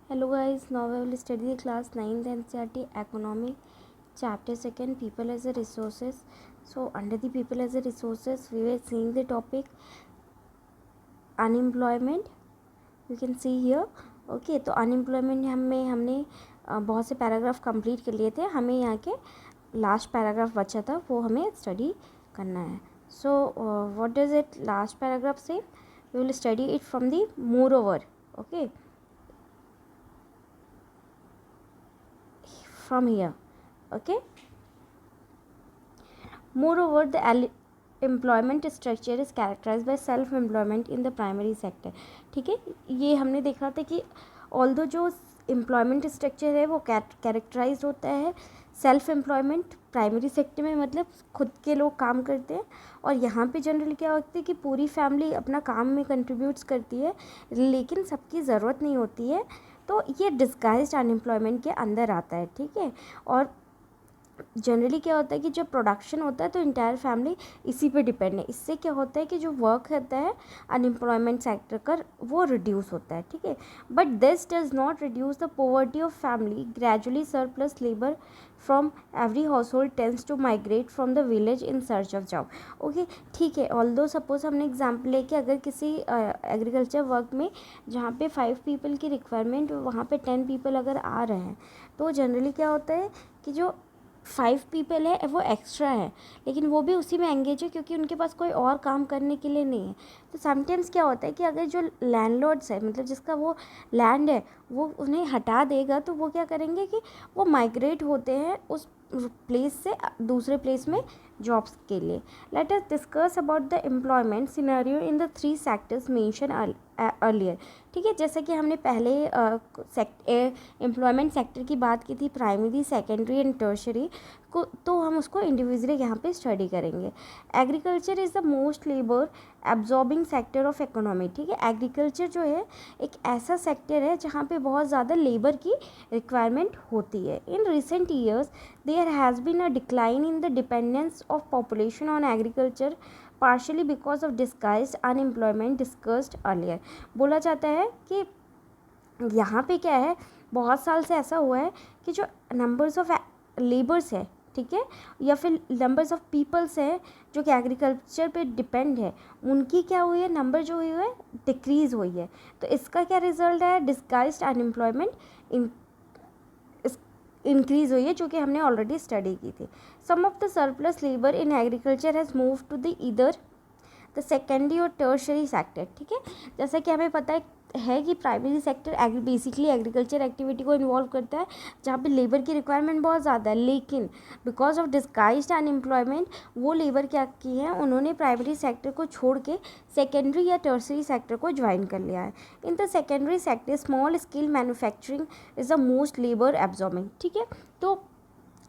Hello guys, now we will study the class 9th NCERT Economic chapter 2 People as a Resources. So under the People as a Resources we were seeing the topic unemployment. You can see here. Okay, तो unemployment में हमने बहुत से paragraph complete कर लिए थे. हमें यहाँ के लास्ट पैराग्राफ बचा था, वो हमें स्टडी करना है. So what does it last paragraph say? We will study it from the moreover. Okay, from here. Okay, moreover the employment structure is characterized by self employment in the primary sector. ठीक है, ये हमने देखा था कि although जो employment structure है वो कैरेक्टराइज होता है सेल्फ एम्प्लॉयमेंट प्राइमरी सेक्टर में, मतलब खुद के लोग काम करते हैं. और यहाँ पे जनरली क्या होता है कि पूरी फैमिली अपना काम में कंट्रीब्यूट्स करती है, लेकिन सबकी ज़रूरत नहीं होती है. तो ये डिस्गाइज्ड अनएम्प्लॉयमेंट के अंदर आता है. ठीक है, और जनरली क्या होता है कि जब प्रोडक्शन होता है तो इंटायर फैमिली इसी पे डिपेंड है. इससे क्या होता है कि जो वर्क होता है अनएम्प्लॉयमेंट सेक्टर का वो रिड्यूस होता है. ठीक है, but this does not reduce the poverty of family. Gradually surplus labour from every household tends to migrate from the village in search of job. Okay, ठीक है, ऑल्दो सपोज हमने example है कि अगर किसी एग्रीकल्चर वर्क में जहाँ पे 5 पीपल की रिक्वायरमेंट वहाँ पे 10 पीपल अगर आ रहे हैं, तो जनरली क्या होता है कि जो 5 पीपल है वो एक्स्ट्रा है, लेकिन वो भी उसी में एंगेज है क्योंकि उनके पास कोई और काम करने के लिए नहीं है. तो समटाइम्स क्या होता है कि अगर जो लैंडलॉर्ड्स है, मतलब जिसका वो लैंड है, वो उन्हें हटा देगा, तो वो क्या करेंगे कि वो माइग्रेट होते हैं उस प्लेस से दूसरे प्लेस में जॉब्स के लिए. Let us discuss about the employment scenario in the 3 sectors mention earlier. ठीक है, जैसे कि हमने पहले एम्प्लॉयमेंट सेक्टर की बात की थी, प्राइमरी, सेकेंडरी एंड टर्शरी को, तो हम उसको इंडिविजुअली यहाँ पे स्टडी करेंगे. Agriculture is the most labour absorbing sector of economy. ठीक है, एग्रीकल्चर जो है एक ऐसा सेक्टर है जहाँ पे बहुत ज़्यादा लेबर की रिक्वायरमेंट होती है. In recent years there has been a decline in the dependence of population on agriculture partially because of disguised unemployment discussed earlier. बोला जाता है कि यहाँ पे क्या है, बहुत साल से ऐसा हुआ है कि जो नंबर्स ऑफ लेबर्स है, ठीक है, या फिर नंबर्स ऑफ पीपल्स है जो कि एग्रीकल्चर पे डिपेंड है, उनकी क्या हुई है, नंबर जो हुई है डिक्रीज़ हुई है. तो इसका क्या रिजल्ट है, डिस्गाइज्ड अनएम्प्लॉयमेंट इंक्रीज़ हुई है, जो कि हमने ऑलरेडी स्टडी की थी. Some of the surplus labour in agriculture has move to the either the secondary और टर्शरी सेक्टर. ठीक है, जैसा कि हमें पता है कि primary sector basically agriculture activity को इन्वॉल्व करता है, जहाँ पे लेबर की रिक्वायरमेंट बहुत ज़्यादा है, लेकिन बिकॉज ऑफ डिस्गाइज्ड अनएम्प्लॉयमेंट वो लेबर क्या की है, उन्होंने प्राइमरी सेक्टर को छोड़ के सेकेंडरी या टर्सरी सेक्टर को ज्वाइन कर लिया है. In the secondary sector small scale manufacturing is the most labour absorbing. ठीक है, तो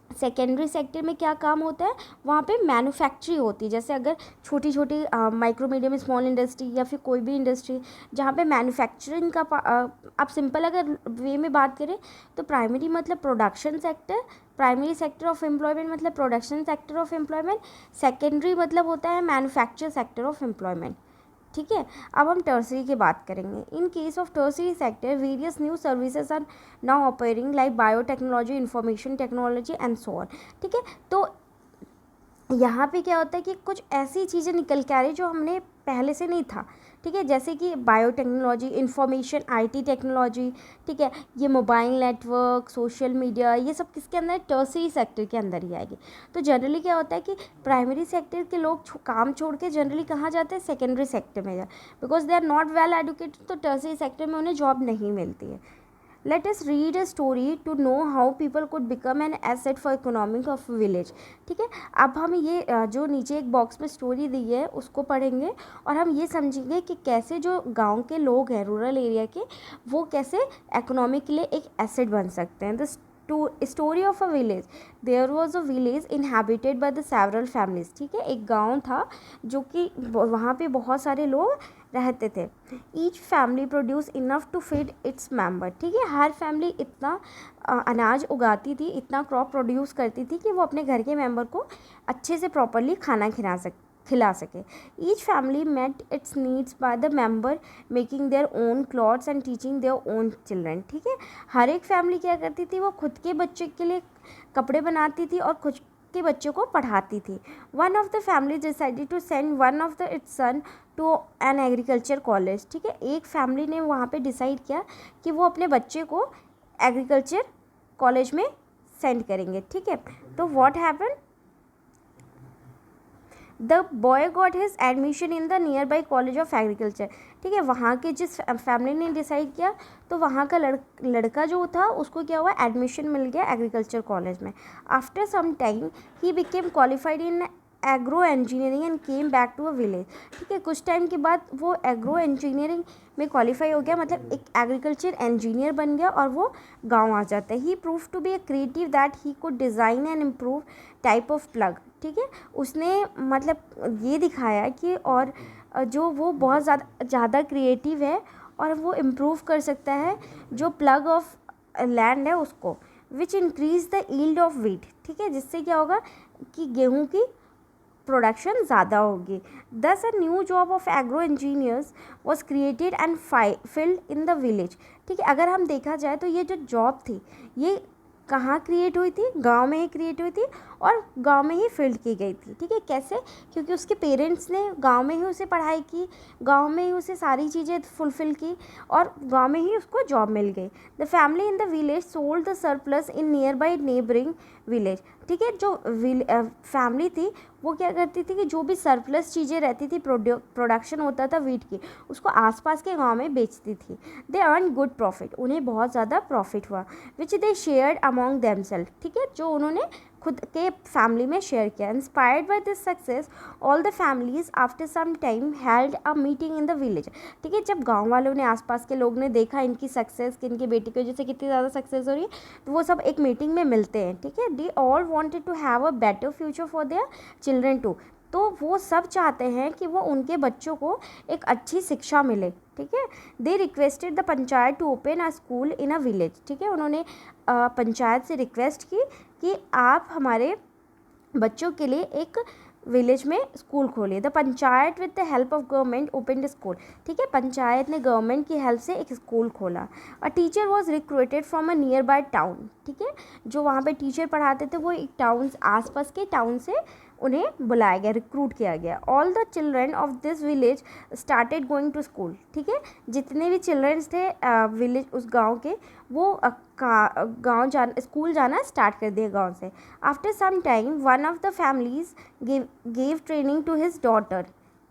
सेकेंडरी सेक्टर में क्या काम होता है, वहाँ पे मैन्युफैक्चरिंग होती है. जैसे अगर छोटी छोटी माइक्रो मीडियम स्मॉल इंडस्ट्री या फिर कोई भी इंडस्ट्री जहाँ पे मैन्युफैक्चरिंग का आप सिंपल अगर वे में बात करें तो प्राइमरी मतलब production sector, primary sector of employment मतलब production sector of employment, secondary मतलब होता है मैन्युफैक्चर सेक्टर ऑफ एम्प्लॉयमेंट. ठीक है, अब हम टर्सरी की बात करेंगे. In case of tertiary sector various new services are now operating like biotechnology, information technology and so on. ठीक है, तो यहाँ पे क्या होता है कि कुछ ऐसी चीज़ें निकल के आ रही जो हमने पहले से नहीं था. ठीक है, जैसे कि बायोटेक्नोलॉजी, इंफॉर्मेशन, आईटी टेक्नोलॉजी. ठीक है, ये मोबाइल नेटवर्क, सोशल मीडिया, ये सब किसके अंदर, टर्सरी सेक्टर के अंदर ही आएगी. तो जनरली क्या होता है कि प्राइमरी सेक्टर के लोग काम छोड़ के जनरली कहाँ जाते हैं, सेकेंडरी सेक्टर में जाए, because they are not well educated. तो टर्सरी सेक्टर में उन्हें जॉब नहीं मिलती है. Let us read a story to know how people could become an asset for economic of village. ठीक है, अब हम ये जो नीचे एक बॉक्स में स्टोरी दी है उसको पढ़ेंगे और हम ये समझेंगे कि कैसे जो गांव के लोग हैं, रूरल एरिया के, वो कैसे इकोनॉमी के लिए एक एसेट बन सकते हैं. The story of a village. There was a village inhabited by the several families. ठीक है, एक गाँव था जो कि वहाँ पे बहुत सारे लोग रहते थे. Each family produce enough to feed its member. ठीक है, हर फैमिली इतना अनाज उगाती थी, इतना क्रॉप प्रोड्यूस करती थी कि वो अपने घर के मेंबर को अच्छे से प्रॉपरली खाना खिला खिला सके। Each family met its needs by the member making their own clothes and teaching their own children, ठीक है। हर एक फैमिली क्या करती थी, वो खुद के बच्चे के लिए कपड़े बनाती थी और खुद के बच्चों को पढ़ाती थी। One of the family decided to send one of the its son to an agriculture college, ठीक है। एक फैमिली ने वहाँ पे डिसाइड किया कि वो अपने बच्चे को एग्रीकल्चर कॉलेज में सेंड करेंगे, ठीक है। तो what happen, the boy got his admission in the near by college of agriculture, ठीक है। वहाँ के जिस फैमिली ने डिसाइड किया तो वहाँ का लड़का जो था उसको क्या हुआ, एडमिशन मिल गया एग्रीकल्चर कॉलेज में। After some time he became qualified in agro engineering and came back to a village, ठीक है। कुछ टाइम के बाद वो एग्रो इंजीनियरिंग में क्वालिफाई हो गया, मतलब एक एग्रीकल्चर इंजीनियर बन गया और वो गांव आ जाता है। He prove to be a creative that he could design and improve type of plug, ठीक है। उसने मतलब ये दिखाया कि और जो वो बहुत ज़्यादा क्रिएटिव है और वो इम्प्रूव कर सकता है जो प्लग ऑफ लैंड है उसको, which increase the yield of wheat, ठीक है। जिससे क्या होगा कि गेहूँ की प्रोडक्शन ज़्यादा होगी। दस a new job of agro engineers was created and filled in the village, ठीक है। अगर हम देखा जाए तो ये जो जॉब थी ये कहाँ क्रिएट हुई थी, गांव में ही क्रिएट हुई थी और गांव में ही फिल्ड की गई थी, ठीक है। कैसे, क्योंकि उसके पेरेंट्स ने गांव में ही उसे पढ़ाई की, गांव में ही उसे सारी चीज़ें फुलफ़िल की और गांव में ही उसको जॉब मिल गई। The family in the village sold the surplus in near by neighbouring village, ठीक है। जो फैमिली थी वो क्या करती थी कि जो भी सरप्लस चीज़ें रहती थी, प्रोडक्शन होता था वीट की, उसको आसपास के गांव में बेचती थी। दे अर्न गुड प्रॉफिट, उन्हें बहुत ज़्यादा प्रॉफिट हुआ। विच दे शेयर्ड अमॉन्ग देमसेल्फ, ठीक है, जो उन्होंने खुद के फैमिली में शेयर किया। Inspired by this success all the families after some time held a meeting in the village, ठीक है। जब गांव वालों ने, आसपास के लोग ने देखा इनकी सक्सेस, कि इनकी बेटी की वजह से कितनी ज़्यादा सक्सेस हो रही है, तो वो सब एक मीटिंग में मिलते हैं, ठीक है। They all wanted to have a better future for their children too, तो वो सब चाहते हैं कि वो उनके बच्चों को एक अच्छी शिक्षा मिले, ठीक है। They requested the panchayat to open a school in a village, ठीक है। उन्होंने पंचायत से रिक्वेस्ट की कि आप हमारे बच्चों के लिए एक विलेज में स्कूल खोलिए। The panchayat with the help of government open the school, ठीक है। पंचायत ने गवर्नमेंट की हेल्प से एक स्कूल खोला। A teacher was recruited from a near by town, ठीक है। जो वहाँ पे टीचर पढ़ाते थे वो एक टाउन, आसपास के टाउन से उन्हें बुलाया गया, रिक्रूट किया गया। All the children of this village started going to school, ठीक है। जितने भी चिल्ड्रंस थे विलेज, उस गांव के, वो स्कूल जाना स्टार्ट कर दिया गांव से। After some time one of the families gave training to his daughter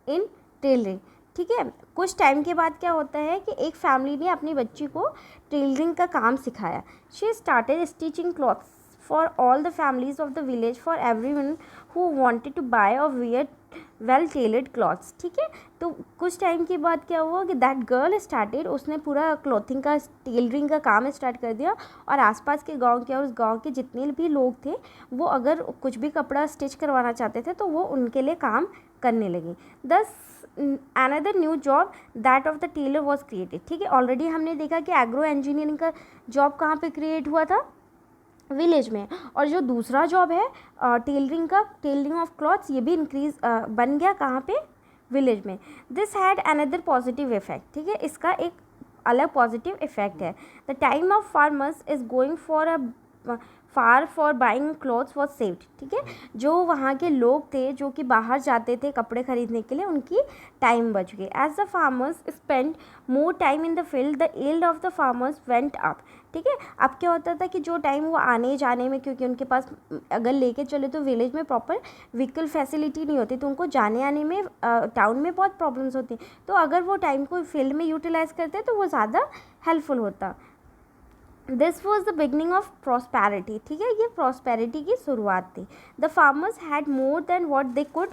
in tailoring, ठीक है। कुछ टाइम के बाद क्या होता है कि एक फैमिली ने अपनी बच्ची को टेलरिंग का काम सिखाया। She started stitching clothes for all the families of the village, for everyone who wanted to buy or wear well tailored clothes, ठीक है। तो कुछ टाइम के बाद क्या हुआ कि दैट गर्ल स्टार्टेड, उसने पूरा क्लॉथिंग का, टेलरिंग का काम स्टार्ट कर दिया और आसपास के गांव के और उस गांव के जितने भी लोग थे वो अगर कुछ भी कपड़ा स्टिच करवाना चाहते थे तो वो उनके लिए काम करने लगी। Thus another new job that of the tailor was created, ठीक है। ऑलरेडी हमने देखा कि एग्रो इंजीनियरिंग का जॉब कहाँ पे क्रिएट हुआ था, विलेज में, और जो दूसरा जॉब है टेलरिंग का, टेलरिंग ऑफ क्लॉथ्स, ये भी इंक्रीज बन गया कहाँ पे, विलेज में। This had another positive effect, ठीक है। इसका एक अलग पॉजिटिव इफेक्ट है। The time of farmers is going far for buying clothes was saved, ठीक है। जो वहाँ के लोग थे जो कि बाहर जाते थे कपड़े खरीदने के लिए, उनकी टाइम बच गई। As the farmers spend more time in the field the yield of the farmers went up, ठीक है। अब क्या होता था कि जो टाइम वो आने जाने में, क्योंकि उनके पास अगर लेके चले तो विलेज में प्रॉपर व्हीकल फैसिलिटी नहीं होती, तो उनको जाने आने में टाउन में बहुत प्रॉब्लम्स होती, तो अगर वो टाइम को फील्ड में यूटिलाइज करते तो वो ज़्यादा हेल्पफुल होता। This was the beginning of prosperity, ठीक है। ये प्रॉस्पैरिटी की शुरुआत थी। The farmers had more than what they could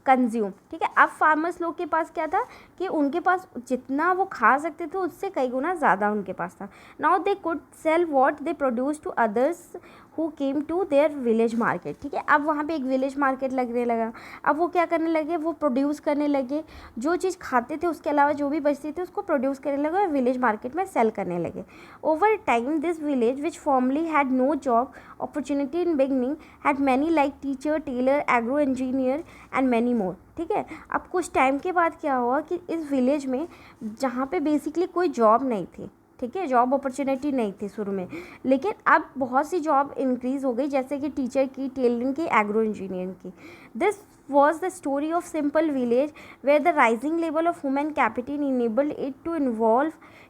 consume, ठीक है। अब फार्मर्स लोग के पास क्या था कि उनके पास जितना वो खा सकते थे उससे कई गुना ज़्यादा उनके पास था। Now they could sell what they produce to others who came to their village market, ठीक है। अब वहाँ पे एक विलेज मार्केट लगने लगा। अब वो क्या करने लगे, वो प्रोड्यूस करने लगे, जो चीज़ खाते थे उसके अलावा जो भी बचती थी उसको प्रोड्यूस करने लगे और विलेज मार्केट में सेल करने लगे। Over time this village which formerly had no job opportunity in beginning had many like teacher, tailor, agro engineer and many more, ठीक है। अब कुछ टाइम के बाद क्या हुआ कि इस विलेज में जहाँ पे बेसिकली कोई जॉब नहीं थी, ठीक है, जॉब अपॉर्चुनिटी नहीं थी शुरू में, लेकिन अब बहुत सी जॉब इंक्रीज़ हो गई, जैसे कि टीचर की, टेलरिंग की, एग्रो इंजीनियरिंग की। This was the story of simple village where the rising level of human capital enabled it to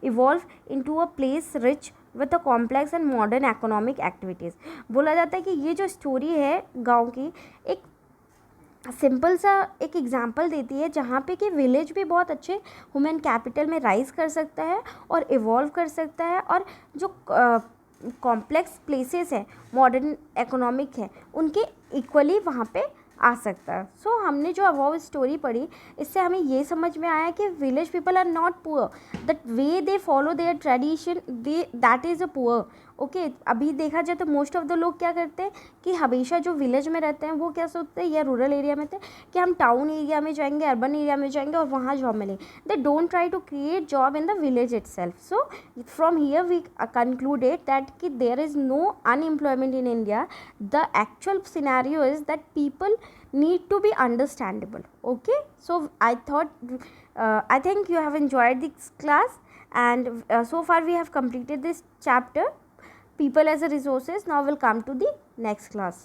evolve into a place rich with a complex and modern economic activities। बोला जाता है कि ये जो story है गांव की, एक सिंपल सा एक एग्जांपल देती है जहाँ पे कि विलेज भी बहुत अच्छे ह्यूमन कैपिटल में राइज कर सकता है और इवॉल्व कर सकता है, और जो कॉम्प्लेक्स प्लेसेस हैं, मॉडर्न इकोनॉमिक है, उनके इक्वली वहाँ पे आ सकता है। सो हमने जो अबव स्टोरी पढ़ी, इससे हमें ये समझ में आया कि village people are not poor, that way they follow their tradition, they that is a poor. Okay, अभी देखा जाए तो मोस्ट ऑफ द लोग क्या करते हैं कि हमेशा जो विलेज में रहते हैं वो क्या सोचते हैं, या रूरल एरिया में थे, कि हम टाउन एरिया में जाएंगे, अर्बन एरिया में जाएंगे और वहाँ जॉब मिलेगी। They don't try to create job in the village itself. So from here we concluded that कि there is no unemployment in India. The actual scenario is that people need to be understandable। Okay, so I think you have enjoyed this class, and so far we have completed this chapter, people as a resources. Now we'll come to the next class.